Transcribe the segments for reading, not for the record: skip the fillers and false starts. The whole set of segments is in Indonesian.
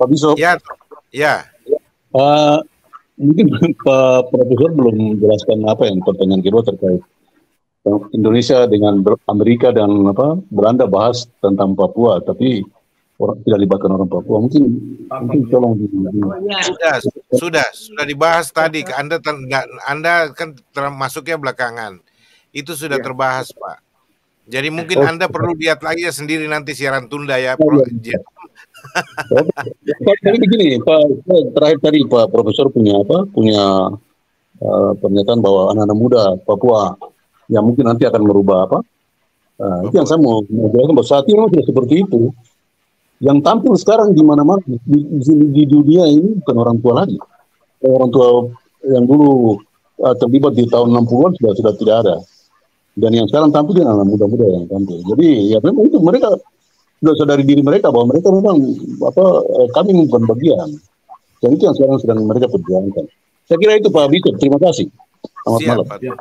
Pak Bishop. Ya, ya. Mungkin Pak Profesor belum menjelaskan apa yang pertanyaan kedua terkait Indonesia dengan Amerika dan Belanda bahas tentang Papua, tapi tidak libatkan orang Papua. Mungkin tolong sudah dibahas tadi. Anda kan masuknya belakangan. Itu sudah terbahas, Pak. Jadi mungkin Anda perlu lihat lagi ya sendiri nanti siaran tunda ya. Tapi begini, Pak, terakhir tadi Pak Profesor punya pernyataan bahwa anak-anak muda Papua yang mungkin nanti akan merubah itu yang saya mau jelaskan bahwa saat ini sudah seperti itu. Yang tampil sekarang di mana-mana di dunia ini bukan orang tua lagi. Orang tua yang dulu terlibat di tahun 60-an sudah tidak ada. Dan yang sekarang tampil adalah anak muda-muda yang tampil. Jadi ya memang itu mereka sudah sadari diri mereka bahwa mereka memang kami bukan bagian. Dan itu yang sekarang sedang mereka perjuangkan. Saya kira itu Pak Bishop. Terima kasih. Selamat malam.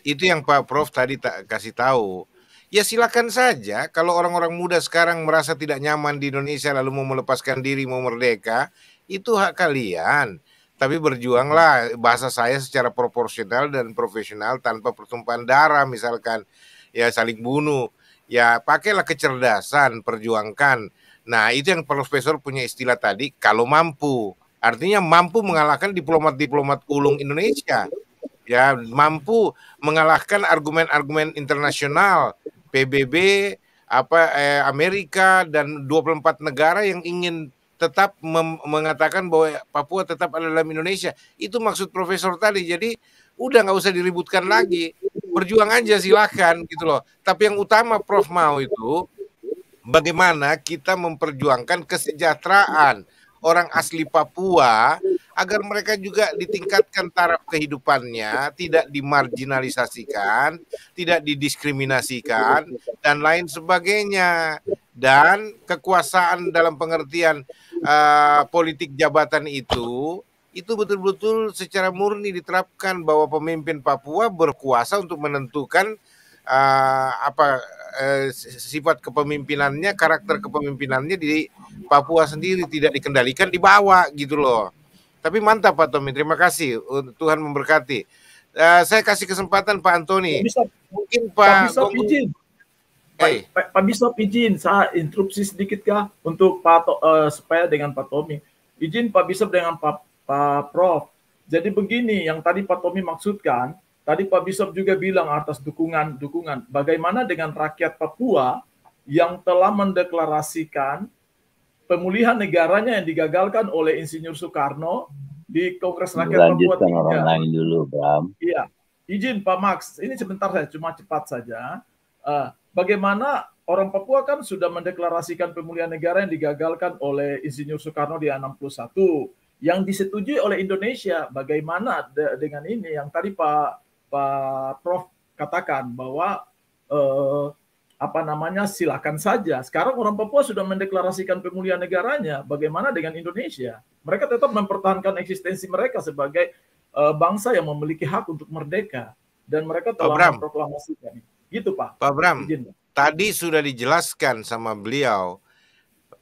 Itu yang Pak Prof tadi kasih tahu. Ya silakan saja kalau orang-orang muda sekarang merasa tidak nyaman di Indonesia lalu mau melepaskan diri, mau merdeka, itu hak kalian. Tapi berjuanglah, bahasa saya secara proporsional dan profesional tanpa pertumpahan darah misalkan, ya saling bunuh. Ya pakailah kecerdasan, perjuangkan. Nah itu yang Profesor punya istilah tadi, kalau mampu. Artinya mampu mengalahkan diplomat-diplomat ulung Indonesia. Ya mampu mengalahkan argumen-argumen internasional, PBB, Amerika dan 24 negara yang ingin tetap mengatakan bahwa Papua tetap ada dalam Indonesia. Itu maksud Profesor tadi. Jadi udah nggak usah diributkan lagi. Berjuang aja silakan gitu loh. Tapi yang utama Prof mau itu bagaimana kita memperjuangkan kesejahteraan orang asli Papua agar mereka juga ditingkatkan taraf kehidupannya, tidak dimarginalisasikan, tidak didiskriminasikan, dan lain sebagainya. Dan kekuasaan dalam pengertian politik jabatan itu betul-betul secara murni diterapkan bahwa pemimpin Papua berkuasa untuk menentukan sifat kepemimpinannya, karakter kepemimpinannya di Papua sendiri, tidak dikendalikan di bawah gitu loh. Tapi mantap Pak Tommy, terima kasih, Tuhan memberkati. Saya kasih kesempatan Pak Antoni. Mungkin Pak Bishop izin. Pak Bishop izin, saya interupsi sedikit kah untuk supaya dengan Pak Tommy. Izin Pak Bishop dengan Pak Prof. Jadi begini, yang tadi Pak Tommy maksudkan, tadi Pak Bishop juga bilang atas dukungan. Bagaimana dengan rakyat Papua yang telah mendeklarasikan pemulihan negaranya yang digagalkan oleh Insinyur Soekarno di Kongres Rakyat Papua 3. Orang lain dulu, Bram. Iya, izin Pak Max, ini sebentar saya cuma cepat saja. Bagaimana orang Papua kan sudah mendeklarasikan pemulihan negara yang digagalkan oleh Insinyur Soekarno di 61, yang disetujui oleh Indonesia. Bagaimana dengan ini yang tadi Pak Prof katakan bahwa silakan saja. Sekarang orang Papua sudah mendeklarasikan pemulihan negaranya. Bagaimana dengan Indonesia? Mereka tetap mempertahankan eksistensi mereka sebagai bangsa yang memiliki hak untuk merdeka, dan mereka telah memproklamasikan. Gitu Pak. Pak Bram, tadi sudah dijelaskan sama beliau.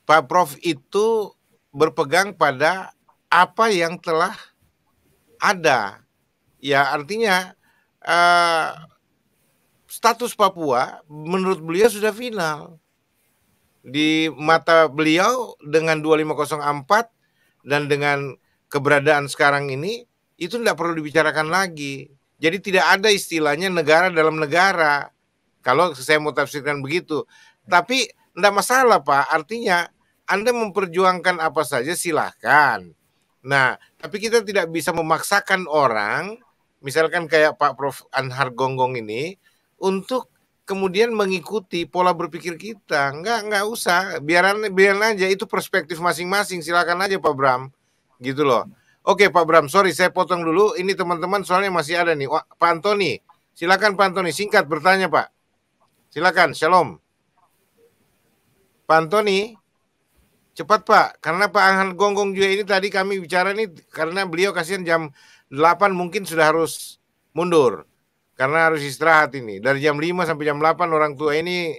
Pak Prof itu berpegang pada apa yang telah ada. Ya artinya status Papua menurut beliau sudah final. Di mata beliau dengan 2504 dan dengan keberadaan sekarang ini, itu tidak perlu dibicarakan lagi. Jadi tidak ada istilahnya negara dalam negara. Kalau saya mau tafsirkan begitu. Tapi tidak masalah Pak, artinya Anda memperjuangkan apa saja silahkan. Nah, tapi kita tidak bisa memaksakan orang, misalkan kayak Pak Prof Anhar Gonggong ini, untuk kemudian mengikuti pola berpikir kita. Enggak usah, biaran aja, itu perspektif masing-masing. Silakan aja Pak Bram, gitu loh. Oke Pak Bram, sorry saya potong dulu. Ini teman-teman soalnya masih ada nih. Pak Antoni, silakan Pak Antoni, singkat bertanya Pak. Silakan, shalom. Pak Antoni, cepat Pak, karena Pak Anhar Gonggong juga ini tadi kami bicara nih, karena beliau kasihan jam 8 mungkin sudah harus mundur. Karena harus istirahat ini. Dari jam 5 sampai jam 8 orang tua ini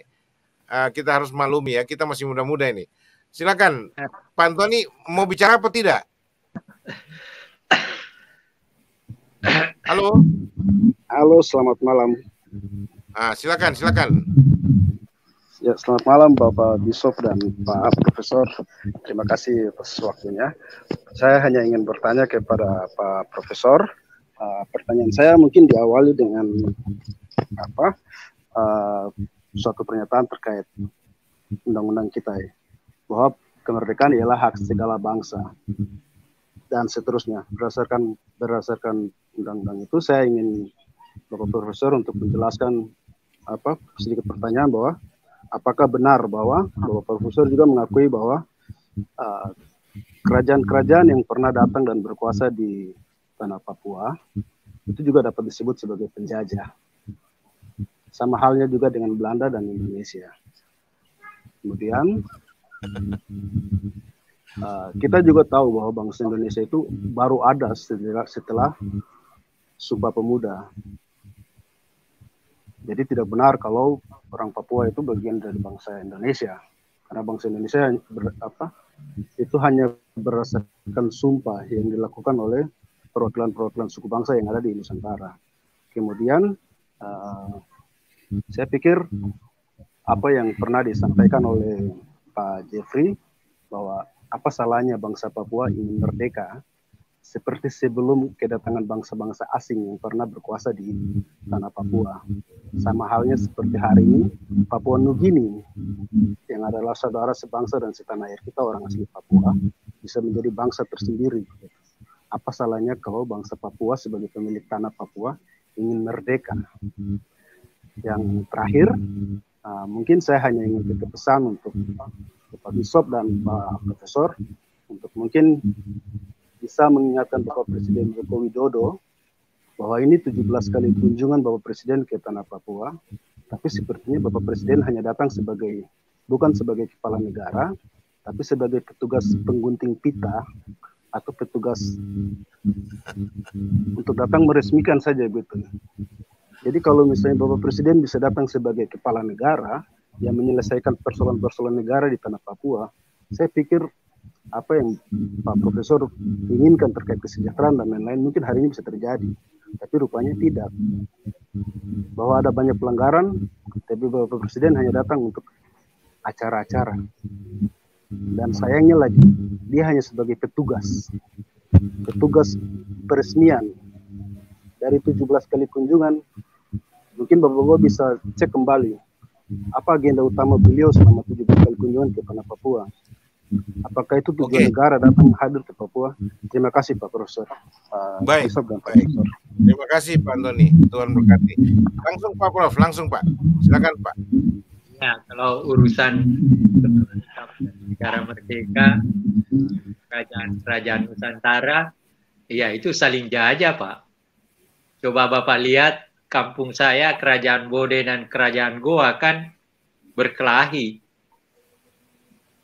kita harus maklumi ya. Kita masih muda-muda ini. Silakan, Pak Antoni mau bicara apa tidak? Halo. Halo, selamat malam. Silakan. Ya, selamat malam Bapak Bishop dan Pak Profesor. Terima kasih atas waktunya. Saya hanya ingin bertanya kepada Pak Profesor. Pertanyaan saya mungkin diawali dengan suatu pernyataan terkait undang-undang kita ya, bahwa kemerdekaan ialah hak segala bangsa dan seterusnya. Berdasarkan undang-undang itu, saya ingin Bapak Profesor untuk menjelaskan sedikit pertanyaan bahwa apakah benar bahwa Bapak Profesor juga mengakui bahwa kerajaan-kerajaan yang pernah datang dan berkuasa di tanah Papua itu juga dapat disebut sebagai penjajah. Sama halnya juga dengan Belanda dan Indonesia. Kemudian kita juga tahu bahwa bangsa Indonesia itu baru ada setelah Sumpah Pemuda. Jadi tidak benar kalau orang Papua itu bagian dari bangsa Indonesia. Karena bangsa Indonesia itu hanya berdasarkan sumpah yang dilakukan oleh perwakilan-perwakilan suku bangsa yang ada di Nusantara. Kemudian saya pikir apa yang pernah disampaikan oleh Pak Jeffrey bahwa apa salahnya bangsa Papua ingin merdeka seperti sebelum kedatangan bangsa-bangsa asing yang pernah berkuasa di tanah Papua. Sama halnya seperti hari ini Papua Nugini yang adalah saudara sebangsa dan setanah air kita, orang asli Papua, bisa menjadi bangsa tersendiri. Apa salahnya kalau bangsa Papua sebagai pemilik tanah Papua ingin merdeka? Yang terakhir, mungkin saya hanya ingin titip pesan untuk Pak Bishop dan Pak Profesor untuk mungkin bisa mengingatkan Bapak Presiden Joko Widodo bahwa ini 17 kali kunjungan Bapak Presiden ke tanah Papua, tapi sepertinya Bapak Presiden hanya datang bukan sebagai kepala negara, tapi sebagai petugas penggunting pita atau petugas untuk datang meresmikan saja gitu. Jadi kalau misalnya Bapak Presiden bisa datang sebagai kepala negara yang menyelesaikan persoalan-persoalan negara di tanah Papua, saya pikir apa yang Pak Profesor inginkan terkait kesejahteraan dan lain-lain mungkin hari ini bisa terjadi, tapi rupanya tidak. Bahwa ada banyak pelanggaran, tapi Bapak Presiden hanya datang untuk acara-acara. Dan sayangnya lagi, dia hanya sebagai petugas peresmian. Dari 17 kali kunjungan, mungkin Bapak-Bapak bisa cek kembali apa agenda utama beliau selama 17 kali kunjungan ke tanah Papua. Apakah itu tujuan negara datang hadir ke Papua? Terima kasih Pak Profesor. Baik. Terima kasih Pak Antoni. Tuhan berkati. Langsung Pak Prof, langsung Pak. Silakan Pak. Ya, kalau urusan negara merdeka, kerajaan Nusantara, ya itu saling jajah Pak. Coba Bapak lihat kampung saya, Kerajaan Bode dan Kerajaan Goa kan berkelahi.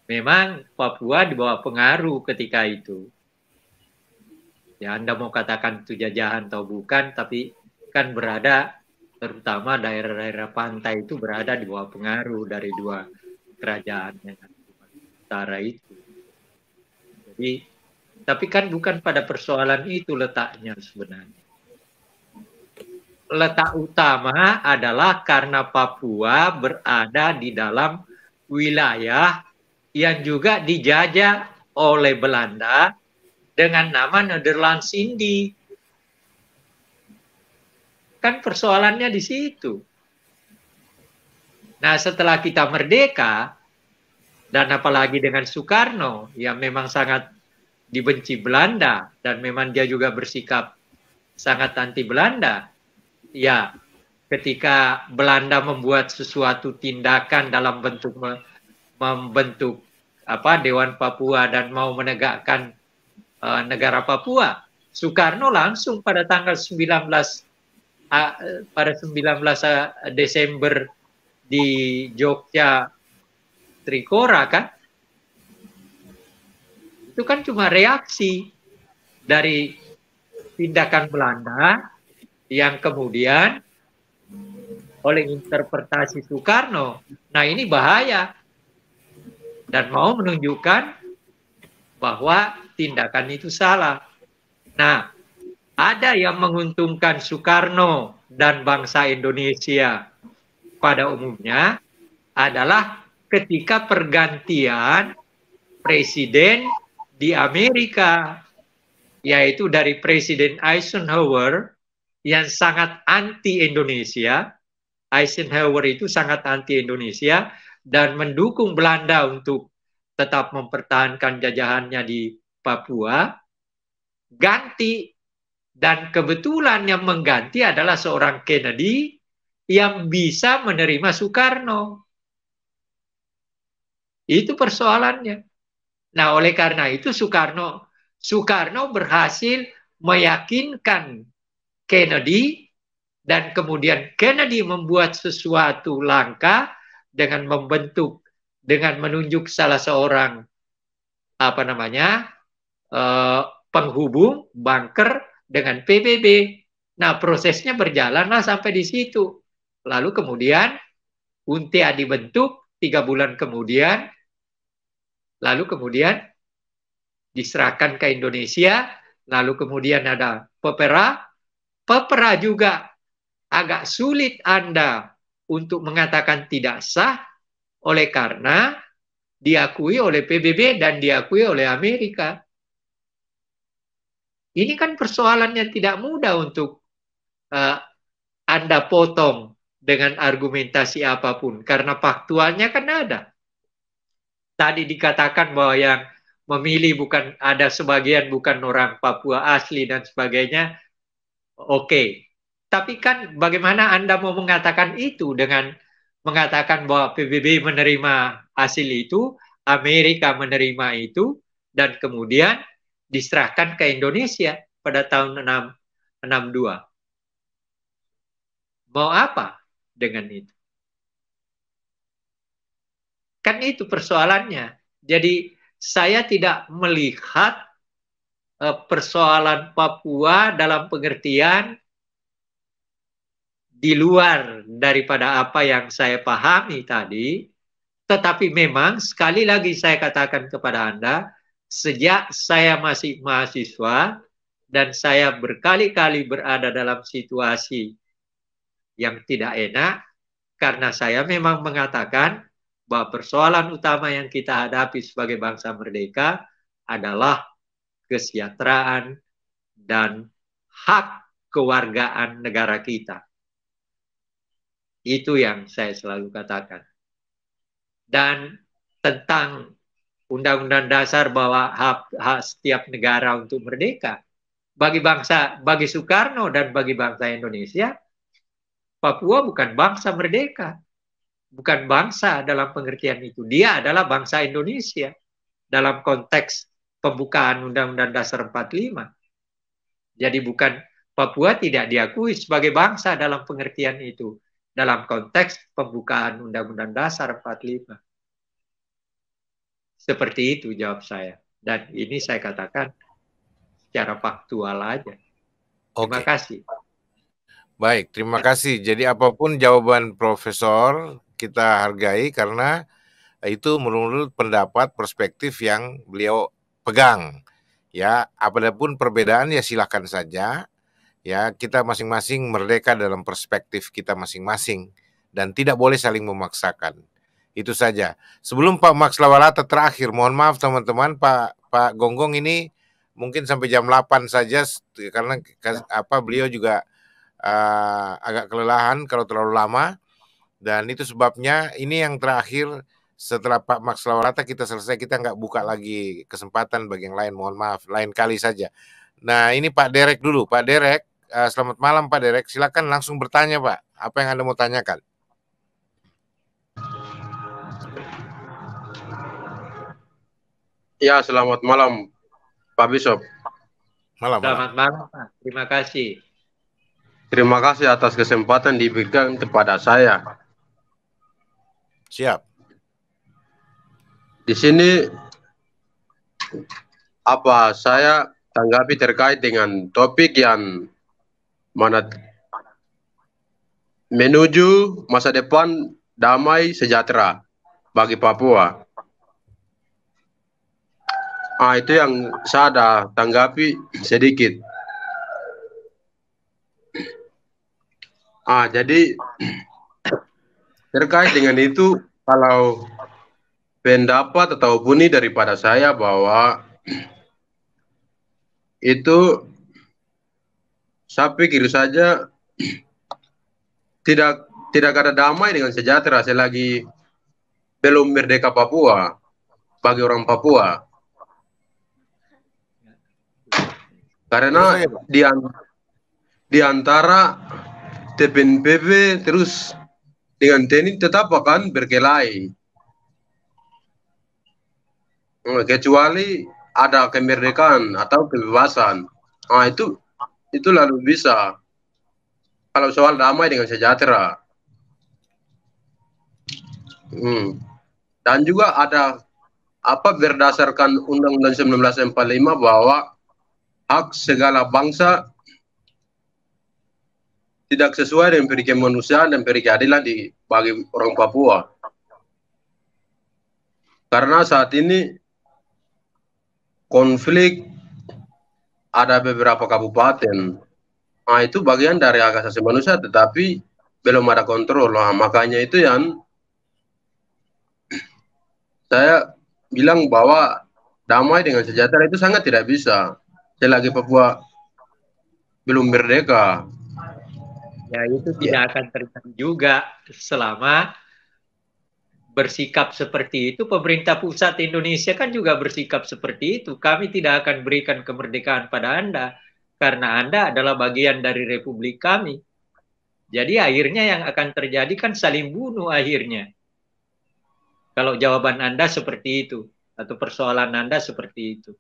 Memang Papua di bawah pengaruh ketika itu. Ya Anda mau katakan itu jajahan atau bukan, tapi kan berada, terutama daerah-daerah pantai itu berada di bawah pengaruh dari dua kerajaan yang utara itu. Jadi, tapi kan bukan pada persoalan itu letaknya sebenarnya. Letak utama adalah karena Papua berada di dalam wilayah yang juga dijajah oleh Belanda dengan nama Nederlands Indie. Kan persoalannya di situ. Nah, setelah kita merdeka, dan apalagi dengan Soekarno, yang memang sangat dibenci Belanda, dan memang dia juga bersikap sangat anti Belanda, ya ketika Belanda membuat sesuatu tindakan dalam bentuk membentuk Dewan Papua dan mau menegakkan negara Papua, Soekarno langsung pada tanggal 19 Desember di Jogja Trikora kan, itu kan cuma reaksi dari tindakan Belanda yang kemudian oleh interpretasi Soekarno. Nah ini bahaya. dan mau menunjukkan bahwa tindakan itu salah. Nah, ada yang menguntungkan Soekarno dan bangsa Indonesia pada umumnya adalah ketika pergantian presiden di Amerika, yaitu dari Presiden Eisenhower yang sangat anti-Indonesia. Eisenhower itu sangat anti-Indonesia dan mendukung Belanda untuk tetap mempertahankan jajahannya di Papua, ganti. Dan kebetulan yang mengganti adalah seorang Kennedy yang bisa menerima Soekarno. Itu persoalannya. Nah, oleh karena itu Soekarno berhasil meyakinkan Kennedy, dan kemudian Kennedy membuat sesuatu langkah dengan menunjuk salah seorang penghubung bunker dengan PBB. Nah, prosesnya berjalanlah sampai di situ. Lalu kemudian UNTEA dibentuk 3 bulan kemudian, lalu kemudian diserahkan ke Indonesia, lalu kemudian ada Pepera. Pepera juga agak sulit Anda untuk mengatakan tidak sah, oleh karena diakui oleh PBB dan diakui oleh Amerika. Ini kan persoalan yang tidak mudah untuk Anda potong dengan argumentasi apapun, karena faktualnya kan ada. Tadi dikatakan bahwa yang memilih bukan, ada sebagian bukan orang Papua asli dan sebagainya. Oke. Tapi kan bagaimana Anda mau mengatakan itu dengan mengatakan bahwa PBB menerima hasil itu, Amerika menerima itu, dan kemudian diserahkan ke Indonesia pada tahun 62. Mau apa dengan itu? Kan itu persoalannya. Jadi saya tidak melihat persoalan Papua dalam pengertian di luar daripada apa yang saya pahami tadi. Tetapi memang sekali lagi saya katakan kepada Anda, sejak saya masih mahasiswa dan saya berkali-kali berada dalam situasi yang tidak enak, karena saya memang mengatakan bahwa persoalan utama yang kita hadapi sebagai bangsa merdeka adalah kesejahteraan dan hak kewargaan negara kita. Itu yang saya selalu katakan. Dan tentang Undang-Undang Dasar bahwa hak setiap negara untuk merdeka, bagi Soekarno dan bagi bangsa Indonesia, Papua bukan bangsa merdeka, bukan bangsa dalam pengertian itu. Dia adalah bangsa Indonesia dalam konteks pembukaan Undang-Undang Dasar 45. Jadi bukan, Papua tidak diakui sebagai bangsa dalam pengertian itu dalam konteks pembukaan Undang-Undang Dasar 45. Seperti itu jawab saya. Dan ini saya katakan secara faktual aja. Terima kasih. Baik, terima kasih. Jadi apapun jawaban Profesor kita hargai karena itu menurut pendapat perspektif yang beliau pegang. Ya, apapun perbedaan ya silakan saja. Ya, kita masing-masing merdeka dalam perspektif kita masing-masing dan tidak boleh saling memaksakan. Itu saja. Sebelum Pak Max Lawalata terakhir, mohon maaf teman-teman, Pak Gonggong ini mungkin sampai jam 8 saja karena beliau juga agak kelelahan kalau terlalu lama, dan itu sebabnya ini yang terakhir. Setelah Pak Max Lawalata kita selesai, kita nggak buka lagi kesempatan bagi yang lain, mohon maaf, lain kali saja. Nah, ini Pak Derek dulu. Pak Derek, selamat malam Pak Derek, silakan langsung bertanya Pak, apa yang Anda mau tanyakan? Ya, selamat malam Pak Bishop. Selamat malam Pak, terima kasih. Terima kasih atas kesempatan diberikan kepada saya. Siap. Di sini saya tanggapi terkait dengan topik yang mana menuju masa depan damai sejahtera bagi Papua. Itu yang saya ada tanggapi sedikit. Jadi terkait dengan itu, kalau pendapat atau opini daripada saya bahwa itu saya pikir saja tidak ada damai dengan sejahtera selagi belum merdeka Papua bagi orang Papua. Karena di antara TPNPB terus dengan TNI tetap akan berkelahi. Kecuali ada kemerdekaan atau kebebasan. Itu lalu bisa. Kalau soal damai dengan sejahtera. Dan juga ada berdasarkan Undang-Undang 1945 bahwa hak segala bangsa tidak sesuai dengan peri kemanusiaan dan peri keadilan bagi orang Papua. Karena saat ini konflik ada beberapa kabupaten. Itu bagian dari hak asasi manusia, tetapi belum ada kontrol. Makanya itu yang saya bilang bahwa damai dengan sejahtera itu sangat tidak bisa selagi Papua belum merdeka. Ya, itu tidak akan terjadi juga selama bersikap seperti itu. Pemerintah pusat Indonesia kan juga bersikap seperti itu. Kami tidak akan berikan kemerdekaan pada Anda karena Anda adalah bagian dari republik kami. Jadi akhirnya yang akan terjadi kan saling bunuh akhirnya. Kalau jawaban Anda seperti itu atau persoalan Anda seperti itu,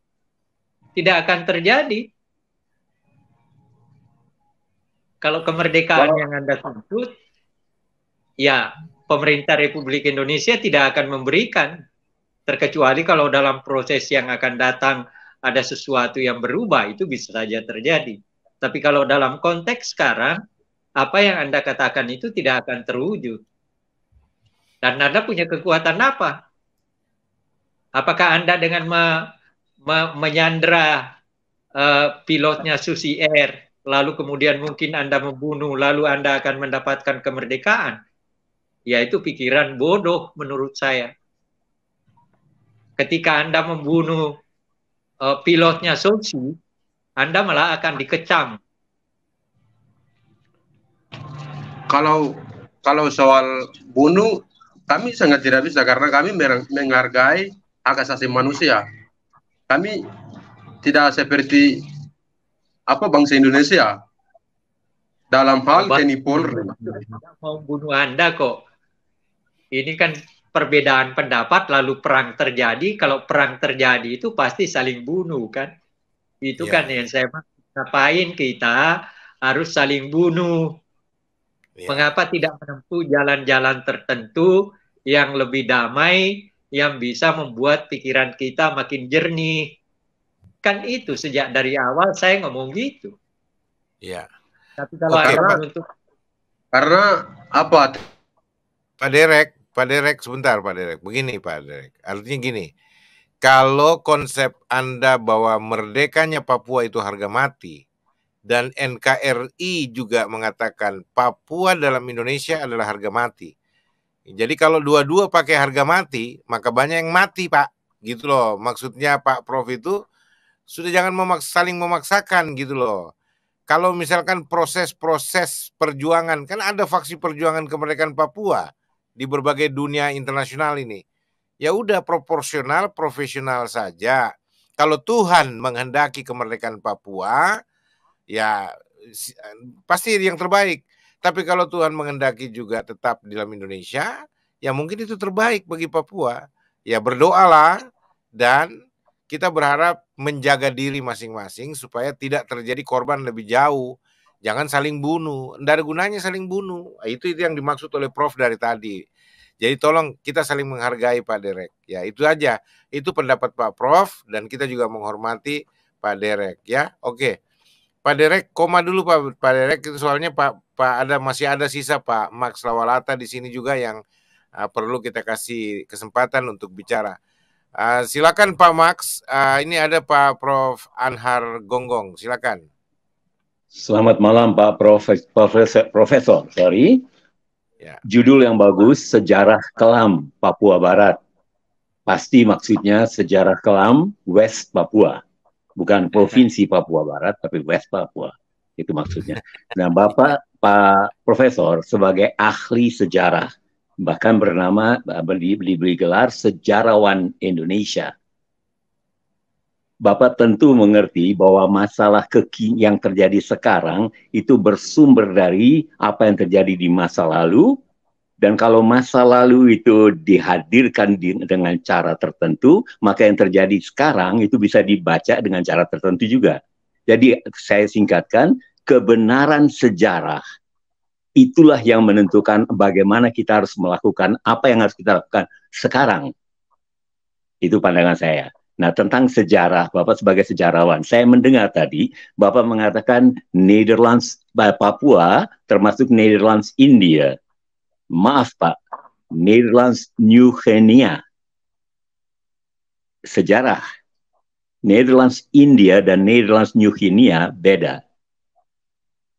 tidak akan terjadi. Kalau kemerdekaan yang Anda tuntut, ya pemerintah Republik Indonesia tidak akan memberikan, terkecuali kalau dalam proses yang akan datang ada sesuatu yang berubah, itu bisa saja terjadi. Tapi kalau dalam konteks sekarang, apa yang Anda katakan itu tidak akan terwujud. Dan Anda punya kekuatan apa? Apakah Anda dengan menyandra pilotnya Susi Air, lalu kemudian mungkin Anda membunuh, lalu Anda akan mendapatkan kemerdekaan? Ya, itu pikiran bodoh menurut saya. Ketika Anda membunuh pilotnya Susi, Anda malah akan dikecam. Kalau soal bunuh, kami sangat tidak bisa karena kami menghargai hak asasi manusia. Kami tidak seperti bangsa Indonesia dalam hal TNI Polri. Mau bunuh Anda kok. Ini kan perbedaan pendapat lalu perang terjadi. Kalau perang terjadi itu pasti saling bunuh kan. Itu kan yang saya ngapain kita harus saling bunuh. Mengapa tidak menempuh jalan-jalan tertentu yang lebih damai, yang bisa membuat pikiran kita makin jernih. Kan itu sejak dari awal saya ngomong gitu. Iya. Tapi kalau karena apa? Pak Derek sebentar Pak Derek. Begini Pak Derek. Artinya gini. Kalau konsep Anda bahwa merdekanya Papua itu harga mati, dan NKRI juga mengatakan Papua dalam Indonesia adalah harga mati. Jadi kalau dua-dua pakai harga mati, maka banyak yang mati, Pak. Gitu loh. Maksudnya Pak Prof itu sudah jangan saling memaksakan gitu loh. Kalau misalkan proses-proses perjuangan, kan ada faksi perjuangan kemerdekaan Papua di berbagai dunia internasional ini. Ya udah proporsional, profesional saja. Kalau Tuhan menghendaki kemerdekaan Papua, ya pasti yang terbaik. Tapi kalau Tuhan menghendaki juga tetap di dalam Indonesia, ya mungkin itu terbaik bagi Papua. Ya berdoalah dan kita berharap menjaga diri masing-masing supaya tidak terjadi korban lebih jauh. Jangan saling bunuh. Tidak ada gunanya saling bunuh. Itu yang dimaksud oleh Prof dari tadi. Jadi tolong kita saling menghargai Pak Derek. Ya itu aja. Itu pendapat Pak Prof dan kita juga menghormati Pak Derek. Ya oke. Pak Derek, koma dulu Pak Derek, soalnya masih ada sisa Pak Max Lawalata di sini juga yang perlu kita kasih kesempatan untuk bicara. Silakan Pak Max. Ini ada Pak Prof. Anhar Gonggong. Silakan. Selamat malam Pak Profesor. Sorry. Ya. Judul yang bagus, Sejarah Kelam Papua Barat. Pasti maksudnya sejarah kelam West Papua. Bukan Provinsi Papua Barat, tapi West Papua. Itu maksudnya. Nah, Bapak, Pak Profesor, sebagai ahli sejarah, bahkan diberi gelar Sejarawan Indonesia. Bapak tentu mengerti bahwa masalah yang terjadi sekarang itu bersumber dari apa yang terjadi di masa lalu, dan kalau masa lalu itu dihadirkan dengan cara tertentu, maka yang terjadi sekarang itu bisa dibaca dengan cara tertentu juga. Jadi saya singkatkan, kebenaran sejarah itulah yang menentukan bagaimana kita harus melakukan apa yang harus kita lakukan sekarang. Itu pandangan saya. Nah, tentang sejarah, Bapak sebagai sejarawan, saya mendengar tadi Bapak mengatakan Netherlands Papua termasuk Netherlands India. Maaf Pak, Netherlands New Guinea. Sejarah Netherlands India dan Netherlands New Guinea beda.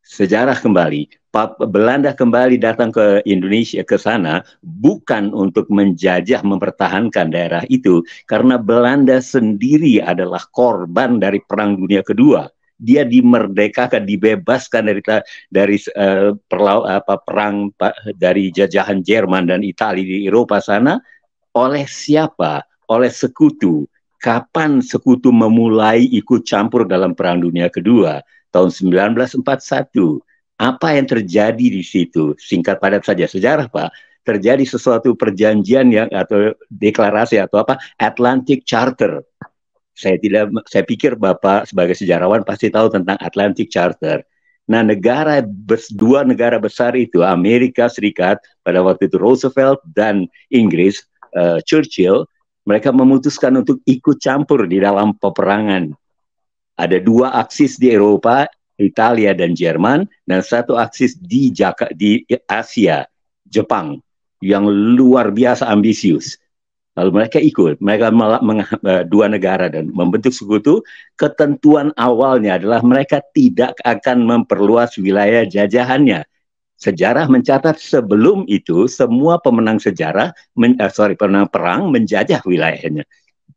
Sejarah kembali, Belanda kembali datang ke Indonesia, ke sana, bukan untuk menjajah, mempertahankan daerah itu, karena Belanda sendiri adalah korban dari Perang Dunia Kedua. Dia dimerdekakan, dibebaskan dari perang dari jajahan Jerman dan Italia di Eropa sana. Oleh siapa? Oleh sekutu. Kapan sekutu memulai ikut campur dalam Perang Dunia Kedua? Tahun 1941. Apa yang terjadi di situ? Singkat padat saja sejarah, Pak. Terjadi sesuatu perjanjian atau deklarasi atau apa? Atlantic Charter. Saya pikir Bapak sebagai sejarawan pasti tahu tentang Atlantic Charter. Nah, dua negara besar itu, Amerika Serikat pada waktu itu Roosevelt dan Inggris, Churchill, mereka memutuskan untuk ikut campur di dalam peperangan. Ada dua aksis di Eropa, Italia dan Jerman, dan satu aksis di Asia, Jepang, yang luar biasa ambisius. Lalu mereka ikut, dua negara dan membentuk sekutu. Ketentuan awalnya adalah mereka tidak akan memperluas wilayah jajahannya. Sejarah mencatat sebelum itu semua pemenang pemenang perang menjajah wilayahnya.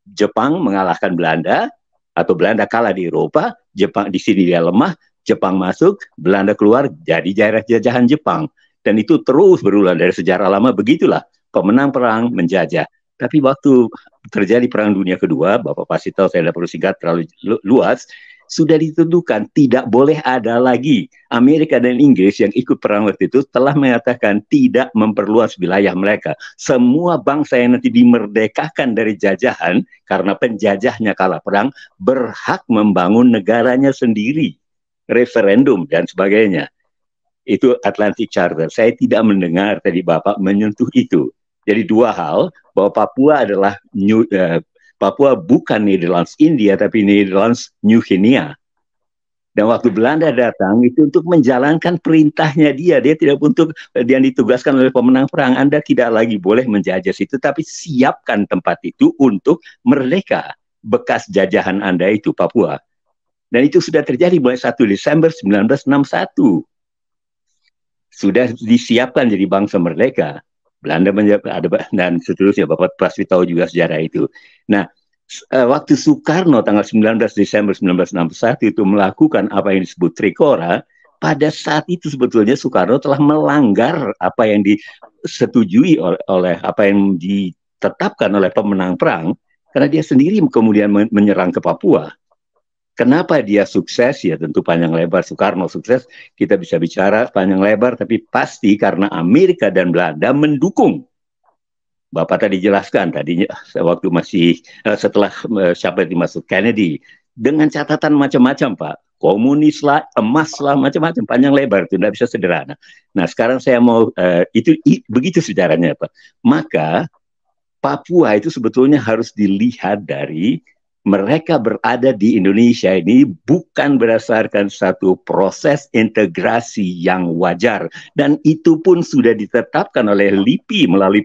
Jepang mengalahkan Belanda, atau Belanda kalah di Eropa, Jepang di sini dia lemah, Jepang masuk, Belanda keluar, jadi daerah jajahan Jepang. Dan itu terus berulang dari sejarah lama, begitulah pemenang perang menjajah. Tapi waktu terjadi Perang Dunia Kedua, Bapak pasti tahu, saya tidak perlu singkat terlalu luas, sudah ditentukan tidak boleh ada lagi. Amerika dan Inggris yang ikut perang waktu itu telah mengatakan tidak memperluas wilayah mereka. Semua bangsa yang nanti dimerdekakan dari jajahan karena penjajahnya kalah perang berhak membangun negaranya sendiri, referendum dan sebagainya. Itu Atlantic Charter. Saya tidak mendengar tadi Bapak menyentuh itu. Jadi dua hal, bahwa Papua adalah Papua bukan Netherlands India, tapi Netherlands New Guinea. Dan waktu Belanda datang, itu untuk menjalankan perintahnya dia tidak untuk yang ditugaskan oleh pemenang perang. Anda tidak lagi boleh menjajah situ, tapi siapkan tempat itu untuk merdeka. Bekas jajahan Anda itu, Papua. Dan itu sudah terjadi mulai 1 Desember 1961. Sudah disiapkan jadi bangsa merdeka. Belanda dan seterusnya, Bapak pasti tahu juga sejarah itu. Nah, waktu Soekarno tanggal 19 Desember 1961 itu melakukan apa yang disebut Trikora, pada saat itu sebetulnya Soekarno telah melanggar apa yang disetujui oleh apa yang ditetapkan oleh pemenang perang, karena dia sendiri kemudian menyerang ke Papua. Kenapa dia sukses? Ya tentu panjang lebar. Soekarno sukses, kita bisa bicara panjang lebar, tapi pasti karena Amerika dan Belanda mendukung. Bapak tadi jelaskan tadinya waktu masih setelah siapa dimaksud Kennedy, dengan catatan macam-macam Pak, komunis lah, emas lah, macam-macam, panjang lebar, itu tidak bisa sederhana. Nah sekarang saya mau begitu sejarahnya Pak. Maka Papua itu sebetulnya harus dilihat dari mereka berada di Indonesia ini bukan berdasarkan satu proses integrasi yang wajar, dan itu pun sudah ditetapkan oleh LIPI melalui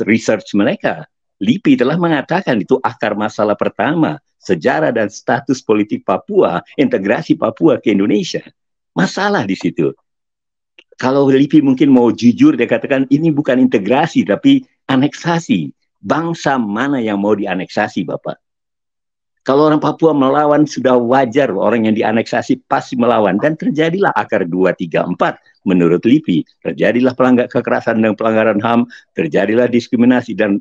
research mereka. LIPI telah mengatakan itu akar masalah pertama, sejarah dan status politik Papua, integrasi Papua ke Indonesia. Masalah di situ. Kalau LIPI mungkin mau jujur, dia katakan ini bukan integrasi, tapi aneksasi. Bangsa mana yang mau dianeksasi, Bapak? Kalau orang Papua melawan sudah wajar, orang yang dianeksasi pasti melawan. Dan terjadilah akar 2, 3, 4 menurut LIPI. Terjadilah kekerasan dan pelanggaran HAM, terjadilah diskriminasi dan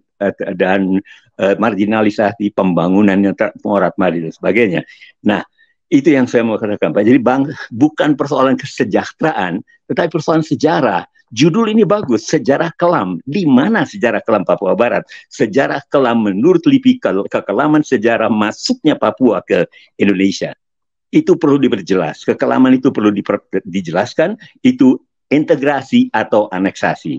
marginalisasi pembangunan yang morat-marit dan sebagainya. Nah, itu yang saya mau katakan, Pak. Jadi bukan persoalan kesejahteraan, tetapi persoalan sejarah. Judul ini bagus, sejarah kelam. Di mana sejarah kelam Papua Barat? Sejarah kelam menurut LIPI, kekelaman sejarah masuknya Papua ke Indonesia. Itu perlu diperjelas. Kekelaman itu perlu dijelaskan, itu integrasi atau aneksasi.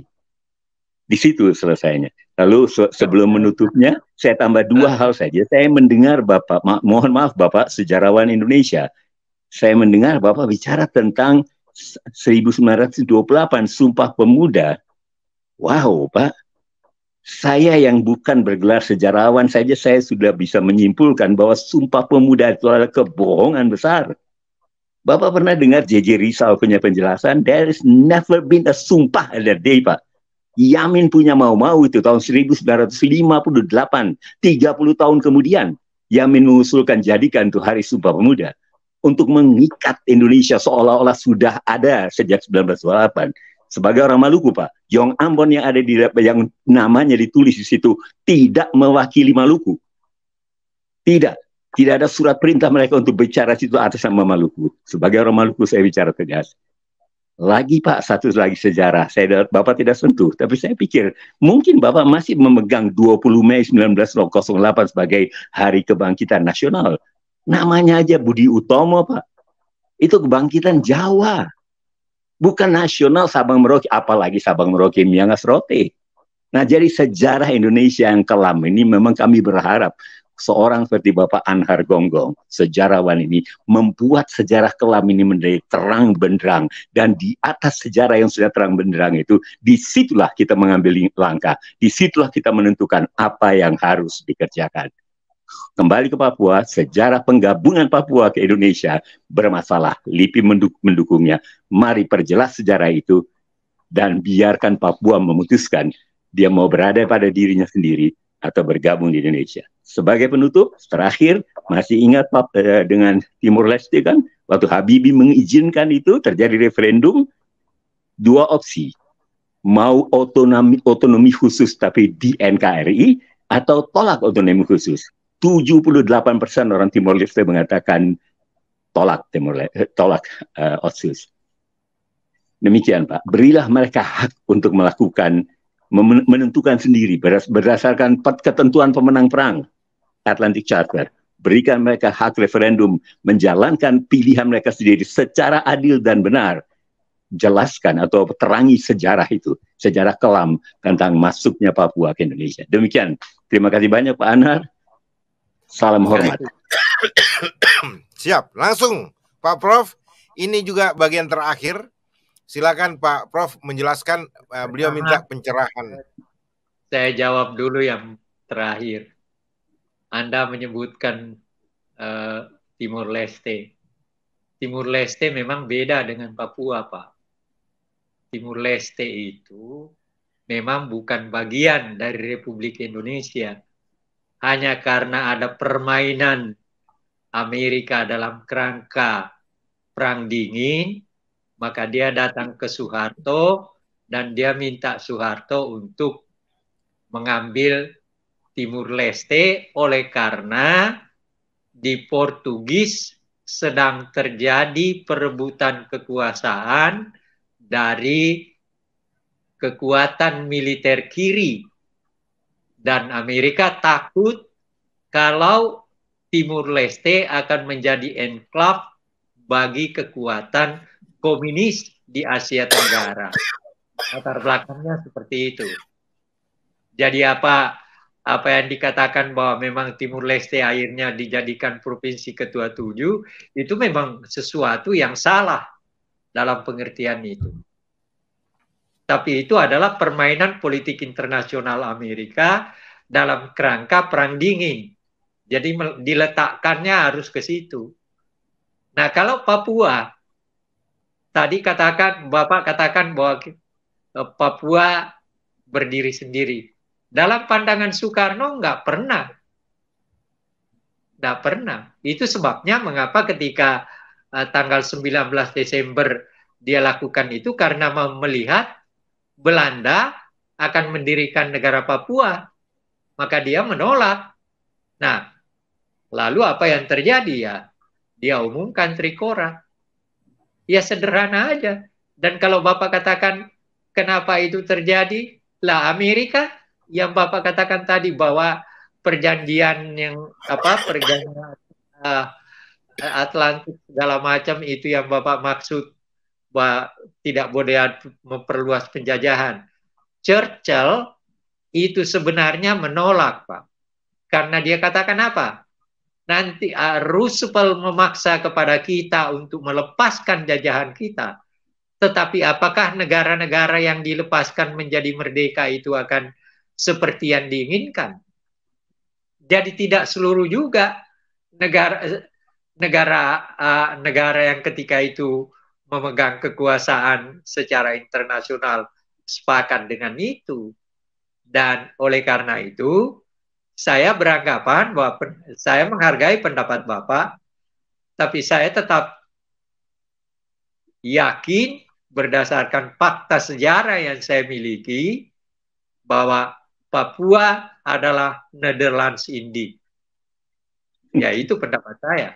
Di situ selesainya. Lalu sebelum menutupnya, saya tambah 2 hal saja. Saya mendengar Bapak, mohon maaf Bapak, sejarawan Indonesia, saya mendengar Bapak bicara tentang 1928 Sumpah Pemuda. Wow, Pak. Saya yang bukan bergelar sejarawan saja, saya sudah bisa menyimpulkan bahwa Sumpah Pemuda itu adalah kebohongan besar. Bapak pernah dengar J.J. Rizal punya penjelasan? There is never been a sumpah that day, Pak. Yamin punya mau-mau itu tahun 1958, 30 tahun kemudian, Yamin mengusulkan jadikan itu Hari Sumpah Pemuda untuk mengikat Indonesia seolah-olah sudah ada sejak 1928. Sebagai orang Maluku, Pak, Jong Ambon yang ada yang namanya ditulis di situ tidak mewakili Maluku. Tidak ada surat perintah mereka untuk bicara situ atas nama Maluku. Sebagai orang Maluku saya bicara tegas. Lagi Pak, satu lagi sejarah. Bapak tidak sentuh, tapi saya pikir mungkin Bapak masih memegang 20 Mei 1908 sebagai Hari Kebangkitan Nasional. Namanya aja Budi Utomo, Pak. Itu kebangkitan Jawa. Bukan nasional Sabang Merauke, apalagi Sabang Merauke Miangas Rote. Nah, jadi sejarah Indonesia yang kelam ini memang kami berharap seorang seperti Bapak Anhar Gonggong, sejarawan ini, membuat sejarah kelam ini menjadi terang benderang. Dan di atas sejarah yang sudah terang benderang itu, disitulah kita mengambil langkah. Disitulah kita menentukan apa yang harus dikerjakan. Kembali ke Papua, sejarah penggabungan Papua ke Indonesia bermasalah. LIPI mendukungnya. Mari perjelas sejarah itu dan biarkan Papua memutuskan dia mau berada pada dirinya sendiri atau bergabung di Indonesia. Sebagai penutup, terakhir, masih ingat dengan Timur Leste kan? Waktu Habibie mengizinkan itu, terjadi referendum, 2 opsi. Mau otonomi khusus tapi di NKRI, atau tolak otonomi khusus. 78% orang Timor Leste mengatakan tolak OTSUS. Demikian Pak, berilah mereka hak untuk melakukan, menentukan sendiri berdasarkan ketentuan pemenang perang Atlantic Charter. Berikan mereka hak referendum, menjalankan pilihan mereka sendiri secara adil dan benar. Jelaskan atau terangi sejarah itu, sejarah kelam tentang masuknya Papua ke Indonesia. Demikian, terima kasih banyak Pak Anhar. Salam hormat. Siap, langsung Pak Prof. Ini juga bagian terakhir. Silakan Pak Prof menjelaskan, beliau minta pencerahan. Saya jawab dulu yang terakhir. Anda menyebutkan Timur Leste. Timur Leste memang beda dengan Papua, Pak. Timur Leste itu memang bukan bagian dari Republik Indonesia. Hanya karena ada permainan Amerika dalam kerangka Perang Dingin, maka dia datang ke Soeharto dan dia minta Soeharto untuk mengambil Timur Leste oleh karena di Portugis sedang terjadi perebutan kekuasaan dari kekuatan militer kiri. Dan Amerika takut kalau Timur Leste akan menjadi enklave bagi kekuatan komunis di Asia Tenggara. Latar belakangnya seperti itu. Jadi apa yang dikatakan bahwa memang Timur Leste akhirnya dijadikan provinsi ke-27 itu memang sesuatu yang salah dalam pengertian itu. Tapi itu adalah permainan politik internasional Amerika dalam kerangka perang dingin. Jadi diletakkannya harus ke situ. Nah, kalau Papua, tadi Bapak katakan bahwa Papua berdiri sendiri. Dalam pandangan Soekarno nggak pernah. Nggak pernah. Itu sebabnya mengapa ketika tanggal 19 Desember dia lakukan itu, karena melihat Belanda akan mendirikan negara Papua. Maka dia menolak. Nah, lalu apa yang terjadi ya? Dia umumkan Trikora. Ya sederhana aja. Dan kalau Bapak katakan kenapa itu terjadi? Lah Amerika yang Bapak katakan tadi bahwa perjanjian yang perjanjian Atlantik segala macam itu yang Bapak maksud bahwa tidak boleh memperluas penjajahan. Churchill itu sebenarnya menolak, Pak. Karena dia katakan apa? Nanti Roosevelt memaksa kepada kita untuk melepaskan jajahan kita. Tetapi apakah negara-negara yang dilepaskan menjadi merdeka itu akan seperti yang diinginkan? Jadi tidak seluruh juga negara yang ketika itu memegang kekuasaan secara internasional sepakat dengan itu. Dan oleh karena itu, saya beranggapan bahwa saya menghargai pendapat Bapak, tapi saya tetap yakin berdasarkan fakta sejarah yang saya miliki bahwa Papua adalah Netherlands India. Ya, itu pendapat saya.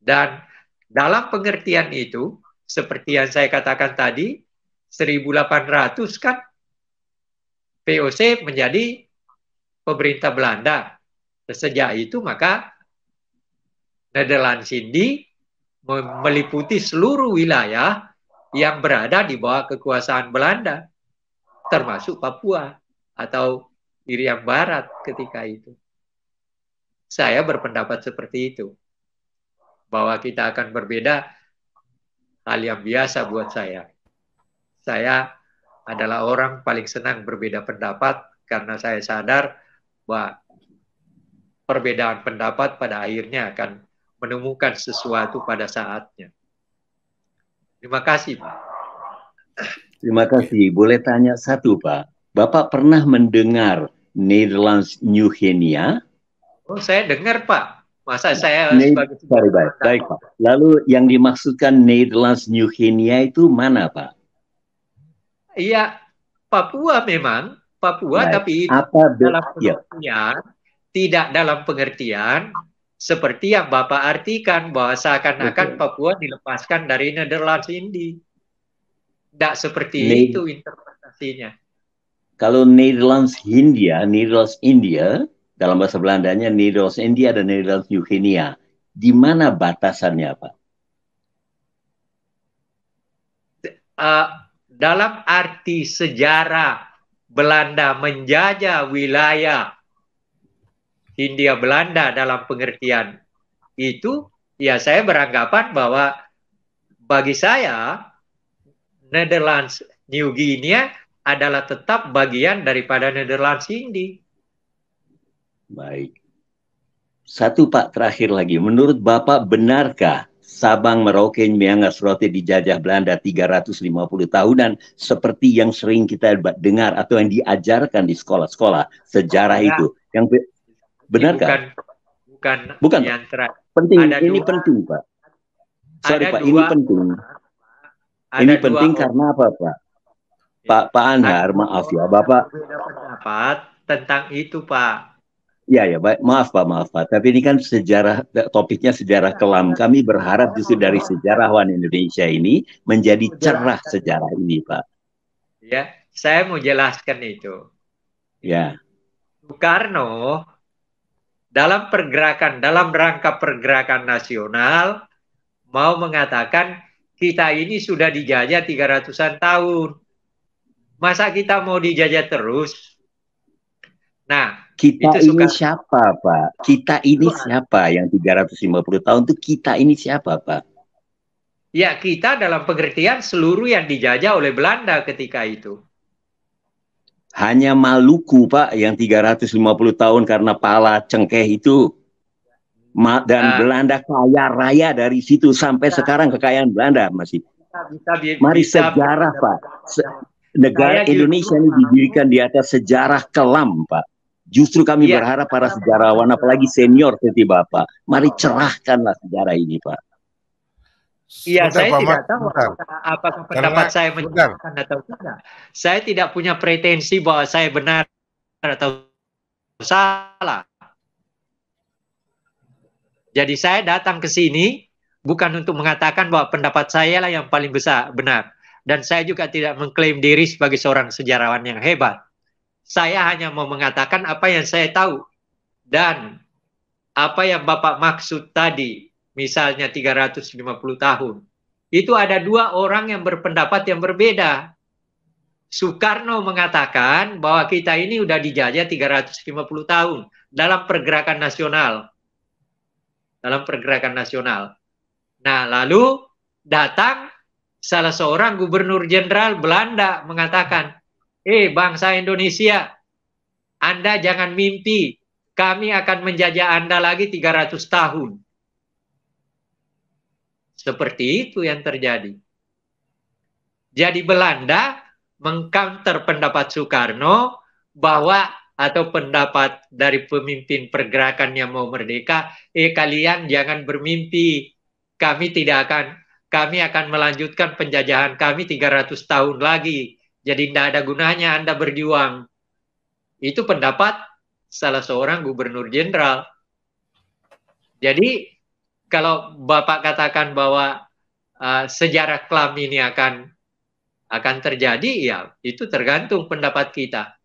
Dan dalam pengertian itu, seperti yang saya katakan tadi, 1800 kan VOC menjadi pemerintah Belanda. Sejak itu maka Netherlands India meliputi seluruh wilayah yang berada di bawah kekuasaan Belanda, termasuk Papua atau Irian Barat ketika itu. Saya berpendapat seperti itu, bahwa kita akan berbeda, hal yang biasa buat saya. Saya adalah orang paling senang berbeda pendapat karena saya sadar bahwa perbedaan pendapat pada akhirnya akan menemukan sesuatu pada saatnya. Terima kasih, Pak. Terima kasih. Boleh tanya satu, Pak? Bapak pernah mendengar Netherlands New Guinea? Oh, saya dengar, Pak. Masa saya baik, Pak. Lalu yang dimaksudkan Netherlands New Guinea itu mana, Pak? Iya, Papua memang. Papua, baik. Tapi itu dalam pengertian, tidak dalam pengertian seperti yang Bapak artikan bahwa seakan-akan Papua dilepaskan dari Netherlands India. Tidak seperti itu interpretasinya. Kalau Netherlands India, dalam bahasa Belandanya Netherlands India dan Netherlands New Guinea, di mana batasannya, Pak? Dalam arti sejarah Belanda menjajah wilayah Hindia Belanda dalam pengertian itu, ya saya beranggapan bahwa bagi saya Netherlands New Guinea adalah tetap bagian daripada Netherlands India. Baik. Satu, Pak, terakhir lagi. Menurut Bapak, benarkah Sabang, Merauke, Miangas, Rote dijajah Belanda 350 tahunan seperti yang sering kita dengar atau yang diajarkan di sekolah-sekolah sejarah itu? Yang benarkah? Bukan. Yang penting. Ini penting, Pak. Sorry, Pak. Ini penting. Ini penting karena apa, Pak? Pak Anhar, maaf ya, Bapak. Pendapat tentang itu, Pak. Ya, maaf Pak. Tapi ini kan sejarah, topiknya sejarah kelam. Kami berharap justru dari sejarawan Indonesia ini menjadi cerah sejarah ini, Pak. Ya, saya mau jelaskan itu. Ya. Soekarno dalam rangka pergerakan nasional mau mengatakan kita ini sudah dijajah 300-an tahun. Masa kita mau dijajah terus? Nah, kita ini siapa, Pak? Kita ini siapa yang 350 tahun itu kita ini siapa, Pak? Ya, kita dalam pengertian seluruh yang dijajah oleh Belanda ketika itu. Hanya Maluku, Pak, yang 350 tahun karena pala cengkeh itu. Dan Belanda kaya raya dari situ sampai sekarang kekayaan Belanda masih. Mari sejarah, Pak. Negara Indonesia ini didirikan di atas sejarah kelam, Pak. Justru kami berharap para sejarawan, apalagi senior seperti Bapak, mari cerahkanlah sejarah ini, Pak. Iya, saya tidak tahu apakah pendapat saya mencerahkan atau tidak. Saya tidak punya pretensi bahwa saya benar atau salah. Jadi saya datang ke sini bukan untuk mengatakan bahwa pendapat saya lah yang paling besar benar. Dan saya juga tidak mengklaim diri sebagai seorang sejarawan yang hebat. Saya hanya mau mengatakan apa yang saya tahu. Dan apa yang Bapak maksud tadi, misalnya 350 tahun. Itu ada dua orang yang berpendapat yang berbeda. Soekarno mengatakan bahwa kita ini udah dijajah 350 tahun dalam pergerakan nasional. Dalam pergerakan nasional. Nah, lalu datang salah seorang gubernur jenderal Belanda mengatakan, bangsa Indonesia, Anda jangan mimpi, kami akan menjajah Anda lagi 300 tahun. Seperti itu yang terjadi. Jadi Belanda mengcounter pendapat Soekarno bahwa atau pendapat dari pemimpin pergerakan yang mau merdeka, kalian jangan bermimpi, kami akan melanjutkan penjajahan kami 300 tahun lagi, jadi tidak ada gunanya Anda berjuang. Itu pendapat salah seorang gubernur jenderal. Jadi kalau Bapak katakan bahwa sejarah kelam ini akan terjadi, ya itu tergantung pendapat kita.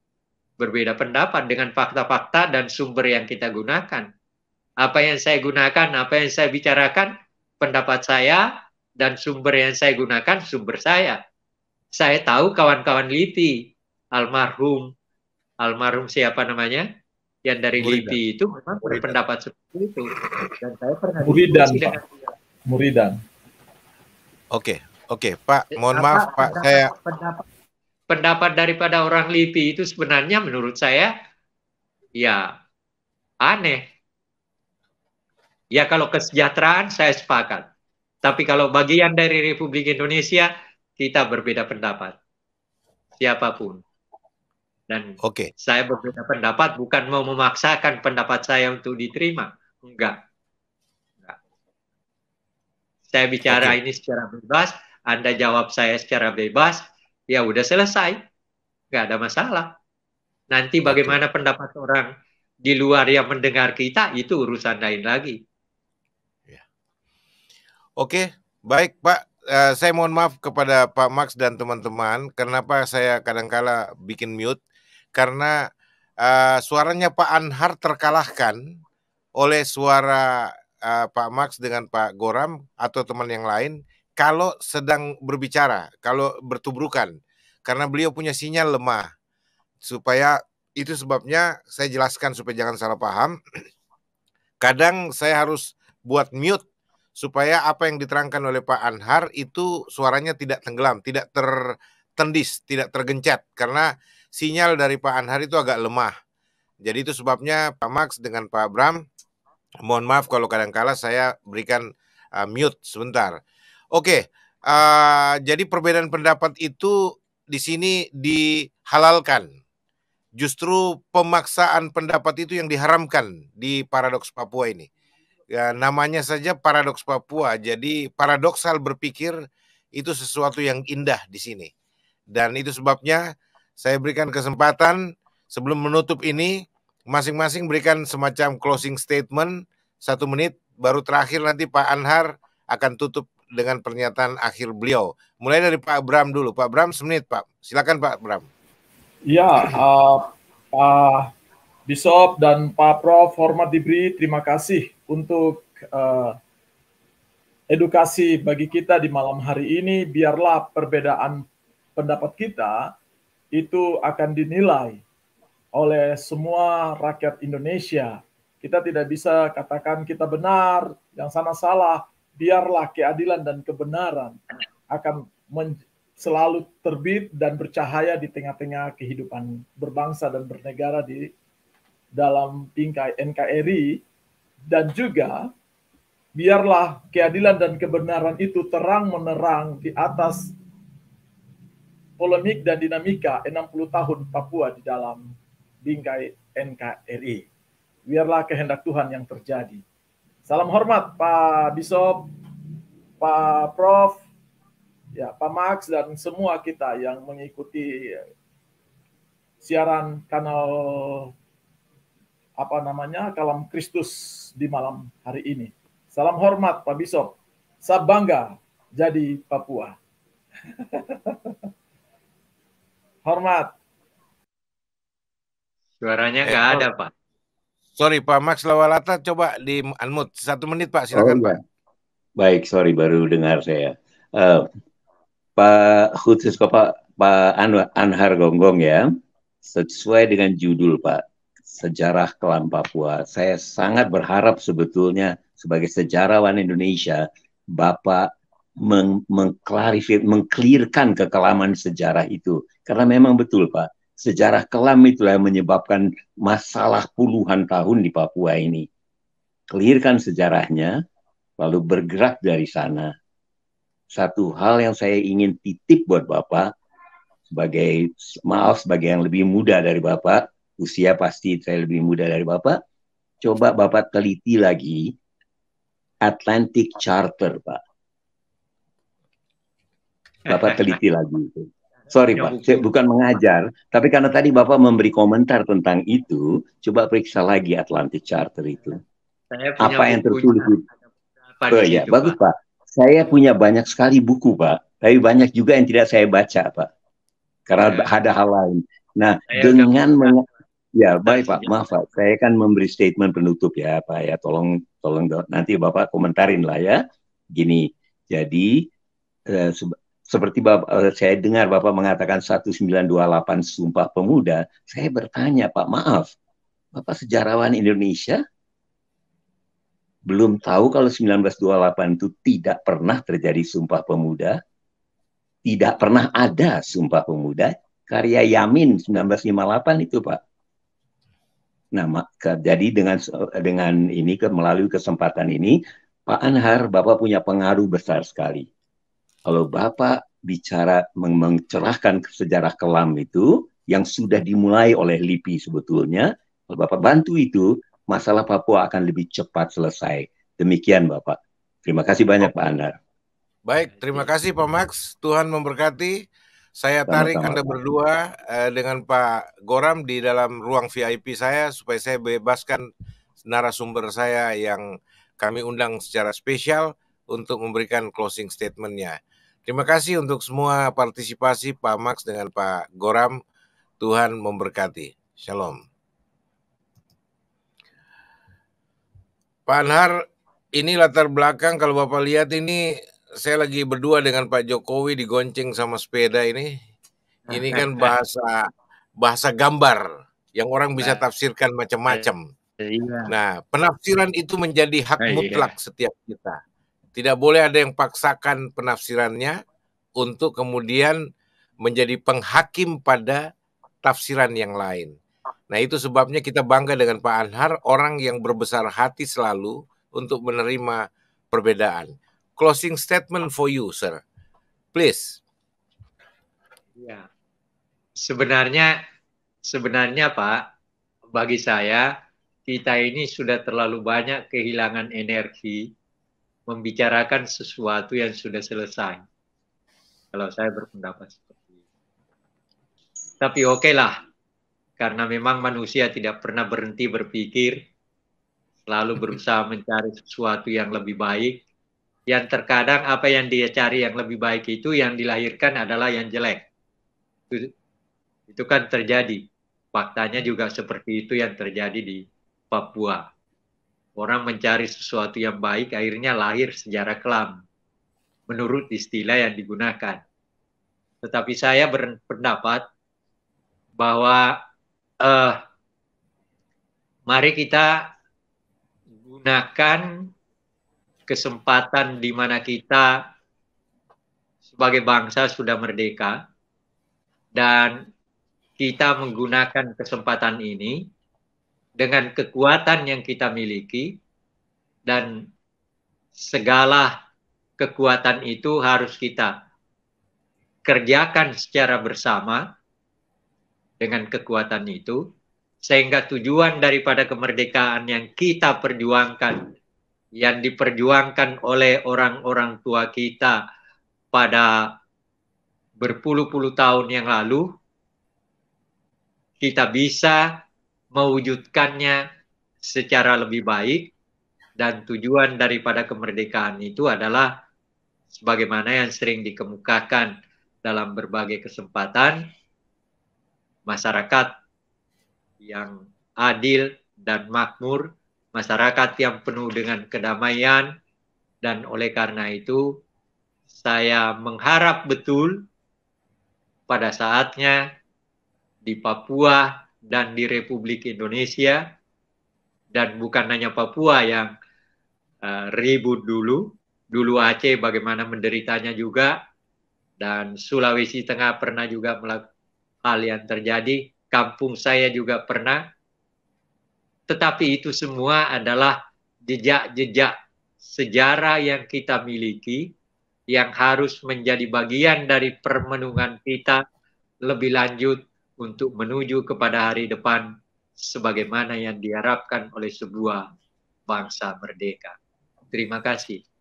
Berbeda pendapat dengan fakta-fakta dan sumber yang kita gunakan. Apa yang saya gunakan, apa yang saya bicarakan, pendapat saya dan sumber yang saya gunakan, sumber saya. Saya tahu kawan-kawan LIPI, almarhum siapa namanya, yang dari LIPI itu memang berpendapat seperti itu. Dan saya pernah Muridan. Oke, Pak, mohon maaf Pak, saya pendapat daripada orang LIPI itu sebenarnya menurut saya ya aneh. Ya kalau kesejahteraan saya sepakat. Tapi kalau bagian dari Republik Indonesia kita berbeda pendapat. Siapapun. Dan saya berbeda pendapat bukan mau memaksakan pendapat saya untuk diterima. Enggak. Saya bicara ini secara bebas, Anda jawab saya secara bebas. Ya udah selesai, nggak ada masalah. Nanti bagaimana pendapat orang di luar yang mendengar kita, itu urusan lain lagi. Oke, baik Pak. Saya mohon maaf kepada Pak Max dan teman-teman. Kenapa saya kadangkala bikin mute? Karena suaranya Pak Anhar terkalahkan oleh suara Pak Max dengan Pak Goram atau teman yang lain. Kalau sedang berbicara, kalau bertubrukan, karena beliau punya sinyal lemah. Supaya itu sebabnya saya jelaskan supaya jangan salah paham. Kadang saya harus buat mute supaya apa yang diterangkan oleh Pak Anhar itu suaranya tidak tenggelam, tidak tertendis, tidak tergencet. Karena sinyal dari Pak Anhar itu agak lemah. Jadi itu sebabnya Pak Max dengan Pak Bram, mohon maaf kalau kadang-kala saya berikan mute sebentar. Oke, jadi perbedaan pendapat itu di sini dihalalkan. Justru pemaksaan pendapat itu yang diharamkan di Paradoks Papua ini. Ya, namanya saja Paradoks Papua. Jadi paradoksal berpikir itu sesuatu yang indah di sini. Dan itu sebabnya saya berikan kesempatan sebelum menutup ini, masing-masing berikan semacam closing statement 1 menit, baru terakhir nanti Pak Anhar akan tutup dengan pernyataan akhir beliau. Mulai dari Pak Bram dulu. Pak Bram 1 menit, Pak. Silakan Pak Bram. Ya, Pak Bishop dan Pak Prof, hormat diberi, terima kasih untuk edukasi bagi kita di malam hari ini. Biarlah perbedaan pendapat kita itu akan dinilai oleh semua rakyat Indonesia. Kita tidak bisa katakan kita benar, yang sana salah. Biarlah keadilan dan kebenaran akan selalu terbit dan bercahaya di tengah-tengah kehidupan berbangsa dan bernegara di dalam bingkai NKRI, dan juga biarlah keadilan dan kebenaran itu terang menerang di atas polemik dan dinamika 60 tahun Papua di dalam bingkai NKRI. Biarlah kehendak Tuhan yang terjadi. Salam hormat Pak Bishop, Pak Prof, ya Pak Max, dan semua kita yang mengikuti siaran kanal Kalam Kristus di malam hari ini. Salam hormat Pak Bishop. Saya bangga jadi Papua. Hormat. Suaranya nggak ada, Pak. Sorry, Pak Max Lawalata, coba di unmute. 1 menit, Pak. Silakan, Pak. Baik, sorry, baru dengar saya. Pak khusus ke Pak Anhar Gonggong ya, sesuai dengan judul Pak, Sejarah Kelam Papua. Saya sangat berharap sebetulnya sebagai sejarawan Indonesia, Bapak mengklirkan kekelaman sejarah itu. Karena memang betul Pak, sejarah kelam itulah yang menyebabkan masalah puluhan tahun di Papua ini. Klirkan sejarahnya, lalu bergerak dari sana. Satu hal yang saya ingin titip buat Bapak, sebagai yang lebih muda dari Bapak, usia pasti saya lebih muda dari Bapak, coba Bapak teliti lagi Atlantic Charter, Pak. Bapak teliti lagi itu. Sorry Pak, saya bukan mengajar, tapi karena tadi Bapak memberi komentar tentang itu, coba periksa lagi Atlantic Charter itu. Apa yang tertulis itu? Oh ya, bagus Pak. Saya punya banyak sekali buku Pak, tapi banyak juga yang tidak saya baca Pak, karena ada hal lain. Nah, ya baik Pak, maaf Pak, saya kan memberi statement penutup ya Pak ya, tolong nanti Bapak komentarin lah ya. Gini, jadi seperti saya dengar Bapak mengatakan 1928 Sumpah Pemuda, saya bertanya Pak, maaf, Bapak sejarawan Indonesia belum tahu kalau 1928 itu tidak pernah terjadi Sumpah Pemuda, tidak pernah ada Sumpah Pemuda, karya Yamin 1958 itu Pak. Nah, jadi dengan ini melalui kesempatan ini, Pak Anhar, Bapak punya pengaruh besar sekali. Kalau Bapak bicara mencerahkan sejarah kelam itu, yang sudah dimulai oleh LIPI sebetulnya, kalau Bapak bantu itu, masalah Papua akan lebih cepat selesai. Demikian Bapak. Terima kasih banyak Pak Anhar. Baik, terima kasih Pak Max. Tuhan memberkati. Saya tarik Anda berdua dengan Pak Goram di dalam ruang VIP saya supaya saya bebaskan narasumber saya yang kami undang secara spesial untuk memberikan closing statement-nya. Terima kasih untuk semua partisipasi Pak Max dengan Pak Goram. Tuhan memberkati. Shalom. Pak Anhar, ini latar belakang kalau Bapak lihat ini, saya lagi berdua dengan Pak Jokowi digonceng sama sepeda ini. Ini kan bahasa gambar yang orang bisa tafsirkan macam-macam. Nah, penafsiran itu menjadi hak mutlak setiap kita. Tidak boleh ada yang paksakan penafsirannya untuk kemudian menjadi penghakim pada tafsiran yang lain. Nah, itu sebabnya kita bangga dengan Pak Anhar, orang yang berbesar hati selalu untuk menerima perbedaan. Closing statement for you, sir. Please. Ya. Sebenarnya Pak, bagi saya kita ini sudah terlalu banyak kehilangan energi membicarakan sesuatu yang sudah selesai. Kalau saya berpendapat seperti itu. Tapi oke lah, karena memang manusia tidak pernah berhenti berpikir, selalu berusaha mencari sesuatu yang lebih baik. Yang terkadang apa yang dia cari yang lebih baik itu yang dilahirkan adalah yang jelek. Itu kan terjadi. Faktanya juga seperti itu yang terjadi di Papua. Orang mencari sesuatu yang baik, akhirnya lahir sejarah kelam. Menurut istilah yang digunakan. Tetapi saya berpendapat bahwa mari kita gunakan kesempatan di mana kita sebagai bangsa sudah merdeka, dan kita menggunakan kesempatan ini dengan kekuatan yang kita miliki, dan segala kekuatan itu harus kita kerjakan secara bersama dengan kekuatan itu, sehingga tujuan daripada kemerdekaan yang kita perjuangkan, yang diperjuangkan oleh orang-orang tua kita pada berpuluh-puluh tahun yang lalu, kita bisa mewujudkannya secara lebih baik. Dan tujuan daripada kemerdekaan itu adalah sebagaimana yang sering dikemukakan dalam berbagai kesempatan, masyarakat yang adil dan makmur, masyarakat yang penuh dengan kedamaian. Dan oleh karena itu saya mengharap betul pada saatnya di Papua dan di Republik Indonesia, dan bukan hanya Papua yang ribut dulu Aceh bagaimana menderitanya juga, dan Sulawesi Tengah pernah juga melakukan hal yang terjadi, kampung saya juga pernah, tetapi itu semua adalah jejak-jejak sejarah yang kita miliki, yang harus menjadi bagian dari permenungan kita lebih lanjut untuk menuju kepada hari depan sebagaimana yang diharapkan oleh sebuah bangsa merdeka. Terima kasih.